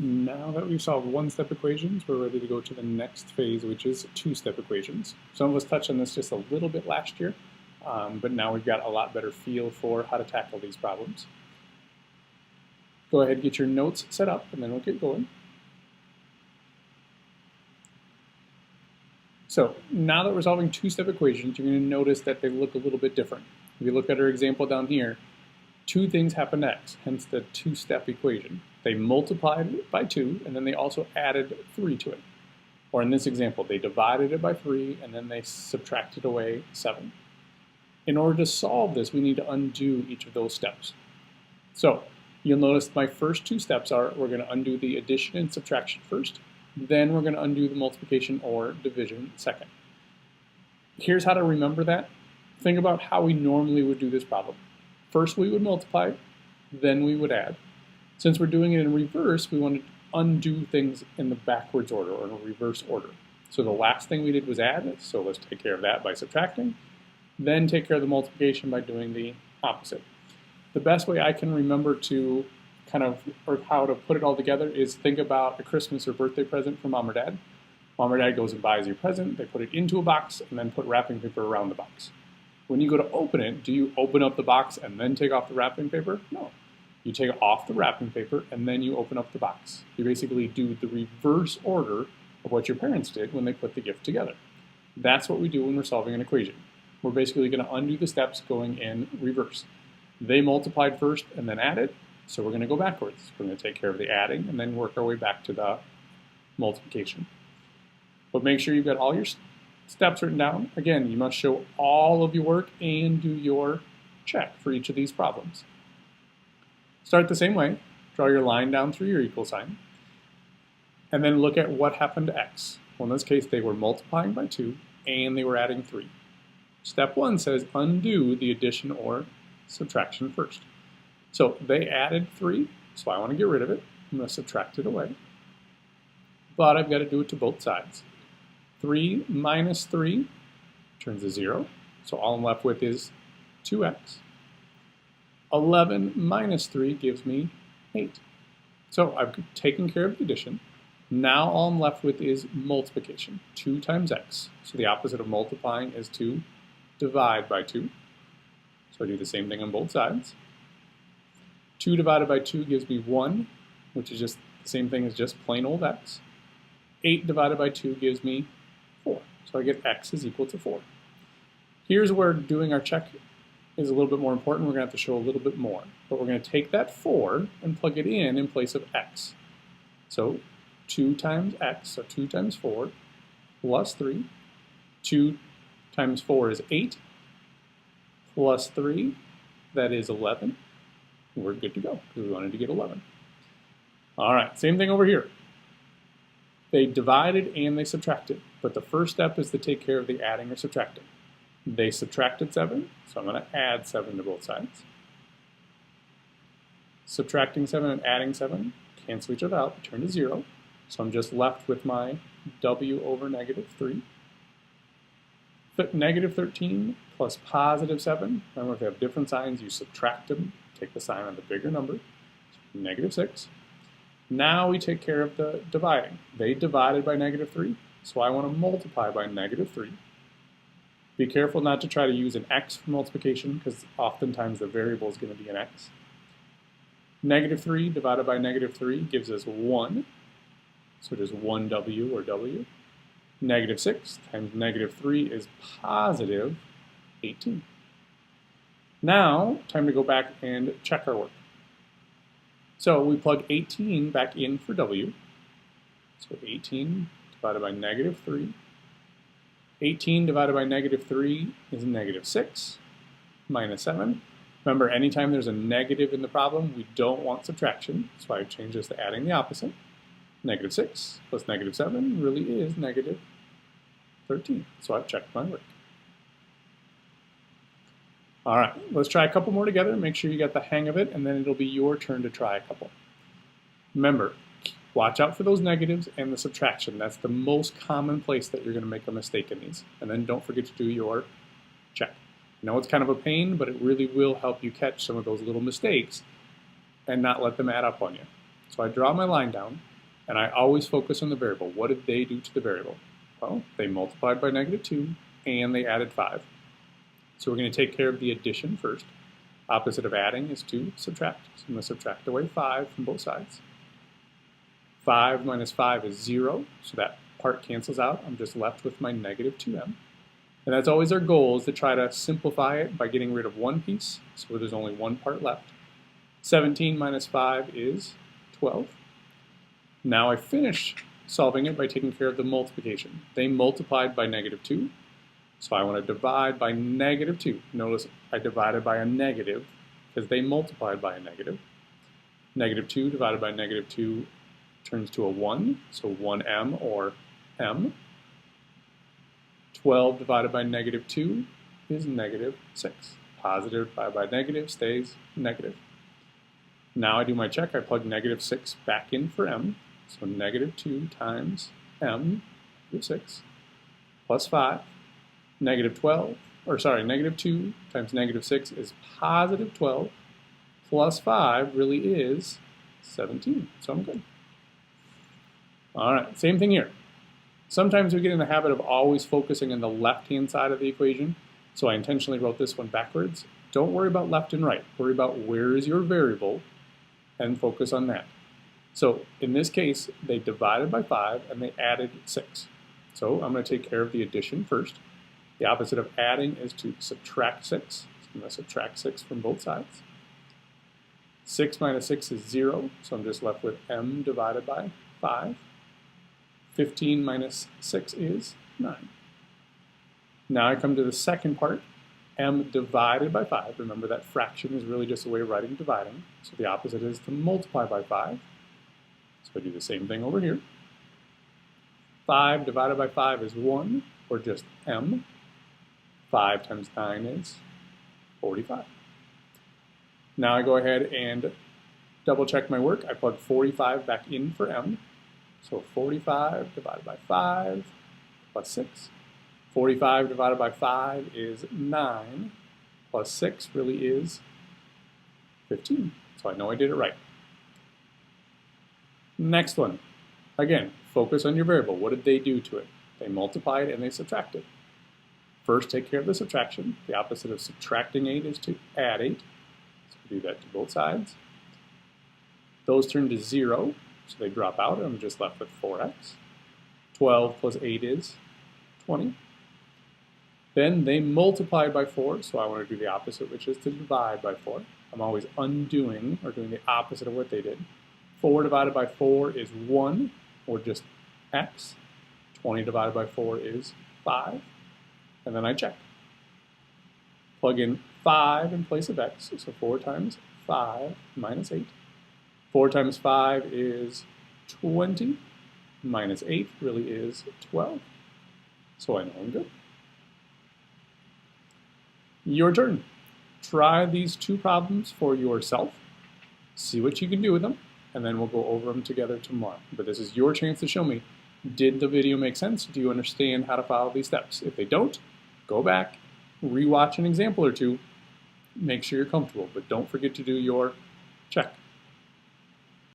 Now that we've solved one-step equations, we're ready to go to the next phase, which is two-step equations. Some of us touched on this just a little bit last year, but now we've got a lot better feel for how to tackle these problems. Go ahead and get your notes set up, and then we'll get going. So now that we're solving two-step equations, you're going to notice that they look a little bit different. If you look at our example down here, two things happen to x, hence the two-step equation. They multiplied it by 2, and then they also added 3 to it. Or in this example, they divided it by 3, and then they subtracted away 7. In order to solve this, we need to undo each of those steps. So you'll notice my first two steps are we're going to undo the addition and subtraction first, then we're going to undo the multiplication or division second. Here's how to remember that. Think about how we normally would do this problem. First we would multiply, then we would add. Since we're doing it in reverse, we want to undo things in the backwards order or in a reverse order. So the last thing we did was add, so let's take care of that by subtracting, then take care of the multiplication by doing the opposite. The best way I can remember to or how to put it all together is think about a Christmas or birthday present from mom or dad. Mom or dad goes and buys your present, they put it into a box and then put wrapping paper around the box. When you go to open it, do you open up the box and then take off the wrapping paper? No. You take off the wrapping paper and then you open up the box. You basically do the reverse order of what your parents did when they put the gift together. That's what we do when we're solving an equation. We're basically going to undo the steps going in reverse. They multiplied first and then added, so we're going to go backwards. We're going to take care of the adding and then work our way back to the multiplication. But make sure you've got all your steps written down. Again, you must show all of your work and do your check for each of these problems. Start the same way. Draw your line down through your equal sign. And then look at what happened to x. Well, in this case, they were multiplying by 2 and they were adding 3. Step 1 says undo the addition or subtraction first. So they added 3, so I want to get rid of it. I'm going to subtract it away. But I've got to do it to both sides. 3 minus 3 turns to 0, so all I'm left with is 2x. 11 minus 3 gives me 8. So I've taken care of the addition. Now all I'm left with is multiplication, 2 times x. So the opposite of multiplying is to divide by 2. So I do the same thing on both sides. 2 divided by 2 gives me 1, which is just the same thing as just plain old x. 8 divided by 2 gives me 4. So I get x is equal to 4. Here's where doing our check is a little bit more important. We're going to have to show a little bit more. But we're going to take that 4 and plug it in place of x. So 2 times x, so 2 times 4, plus 3. 2 times 4 is 8, plus 3, that is 11. We're good to go because we wanted to get 11. All right, same thing over here. They divided and they subtracted, but the first step is to take care of the adding or subtracting. They subtracted 7, so I'm going to add 7 to both sides. Subtracting 7 and adding 7 cancel each other out, turn to 0. So I'm just left with my w over negative 3. Negative 13 plus positive 7. Remember, if you have different signs, you subtract them. Take the sign on the bigger number. So negative 6. Now we take care of the dividing. They divided by negative 3, so I want to multiply by negative 3. Be careful not to try to use an x for multiplication because oftentimes the variable is going to be an x. Negative 3 divided by negative 3 gives us 1, so just 1w or w. Negative 6 times negative 3 is positive 18. Now, time to go back and check our work. So we plug 18 back in for w. So 18 divided by negative 3. 18 divided by negative 3 is negative 6 minus 7. Remember, anytime there's a negative in the problem, we don't want subtraction. So I change this to adding the opposite. Negative 6 plus negative 7 really is negative 13. So I've checked my work. All right, let's try a couple more together. Make sure you get the hang of it, and then it'll be your turn to try a couple. Remember, watch out for those negatives and the subtraction. That's the most common place that you're going to make a mistake in these. And then don't forget to do your check. I know it's kind of a pain, but it really will help you catch some of those little mistakes and not let them add up on you. So I draw my line down, and I always focus on the variable. What did they do to the variable? Well, they multiplied by -2, and they added 5. So we're going to take care of the addition first. Opposite of adding is to subtract. So I'm going to subtract away 5 from both sides. 5 minus 5 is 0, so that part cancels out. I'm just left with my -2m. And that's always our goal, is to try to simplify it by getting rid of one piece, so there's only one part left. 17 minus 5 is 12. Now I finished solving it by taking care of the multiplication. They multiplied by -2, so I want to divide by -2. Notice I divided by a negative because they multiplied by a negative. -2 divided by -2 turns to a 1, so 1m or m. 12 divided by -2 is -6. Positive divided by negative stays negative. Now I do my check. I plug -6 back in for m. So -2 times m, -6, plus 5, -12, or sorry, -2 times -6 is positive 12, plus 5 really is 17. So I'm good. All right, same thing here. Sometimes we get in the habit of always focusing on the left-hand side of the equation, so I intentionally wrote this one backwards. Don't worry about left and right. Worry about where is your variable and focus on that. So in this case, they divided by 5 and they added 6. So I'm going to take care of the addition first. The opposite of adding is to subtract 6. So I'm going to subtract 6 from both sides. 6 minus 6 is 0, so I'm just left with m divided by 5. 15 minus 6 is 9. Now I come to the second part, m divided by 5. Remember that fraction is really just a way of writing dividing, so the opposite is to multiply by 5. So I do the same thing over here. 5 divided by 5 is 1, or just m. 5 times 9 is 45. Now I go ahead and double check my work. I plug 45 back in for m. So 45 divided by 5 plus 6. 45 divided by 5 is 9, plus 6 really is 15. So I know I did it right. Next one. Again, focus on your variable. What did they do to it? They multiplied and they subtracted. First, take care of the subtraction. The opposite of subtracting 8 is to add 8. So we do that to both sides. Those turn to 0, so they drop out, and I'm just left with 4x. 12 plus 8 is 20. Then they multiplied by 4, so I want to do the opposite, which is to divide by 4. I'm always undoing, or doing the opposite of what they did. 4 divided by 4 is 1, or just x. 20 divided by 4 is 5. And then I check. Plug in 5 in place of x, so 4 times 5 minus 8. 4 times 5 is 20, minus 8 really is 12. So I know I'm good. Your turn. Try these two problems for yourself. See what you can do with them, and then we'll go over them together tomorrow. But this is your chance to show me, did the video make sense? Do you understand how to follow these steps? If they don't, go back, rewatch an example or two, make sure you're comfortable, but don't forget to do your check.